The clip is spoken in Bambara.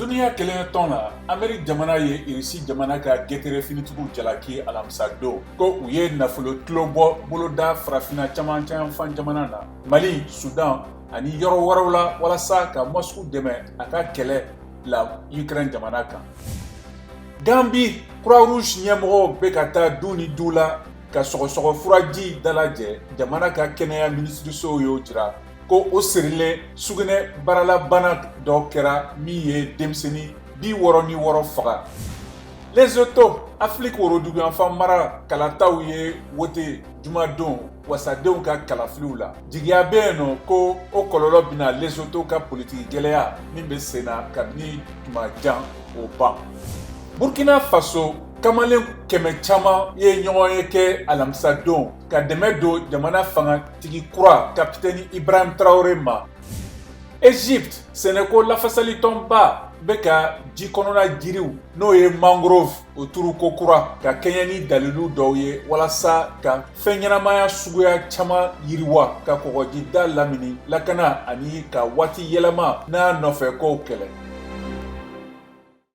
Duniya kelen tɔn na Amérique jamana ye Irisi jamana ka gɛtɛrɛ finitigiw jalaki alamisa don ko u ye nafolo kilo bɔ boloda farafina caman fan jamana na Mali, Sudan ani yɔrɔ wɛrɛw la walasa ka Moscou dɛmɛ a ka kɛlɛ la Ukraine jamana kan. Gambie Croix-Rouge ɲɛmɔgɔw bɛ ka taa du ni du la ka sɔgɔsɔgɔ furaji dalajɛ jamana ka kɛnɛya minisiriso y'o jira ko o sirilen sugunɛ baralabana dɔ kɛra min ye denmisɛnnin 66 faga. Lesotho Afrique woroduguyanfan mara kalataw ye wote jumadon wasadenw ka kalafiliw la. Jigiya bɛ yen nɔ ko o kɔlɔlɔ bɛna Lesotho ka politiki gɛlɛya min bɛ sen na kabini tuma jan o ban. Burkina Faso kamalen kɛmɛ caman ye ɲɔgɔn ye kɛ alamisa don ka dɛmɛ don jamana fangatigi kura kapitɛni Ibrahim Traoré ma. Egypte sɛnɛko lafasalitɔnba bɛ ka ji kɔnɔna jiriw n'o ye mangrove o turuko kura ka kɛɲɛ ni dalilu dɔw ye walasa ka fɛn ɲɛnamaya suguya caman yiriwa ka kɔgɔjida lamini lakana ani ka waati yɛlɛma n'a nɔfɛ kow kɛlɛ.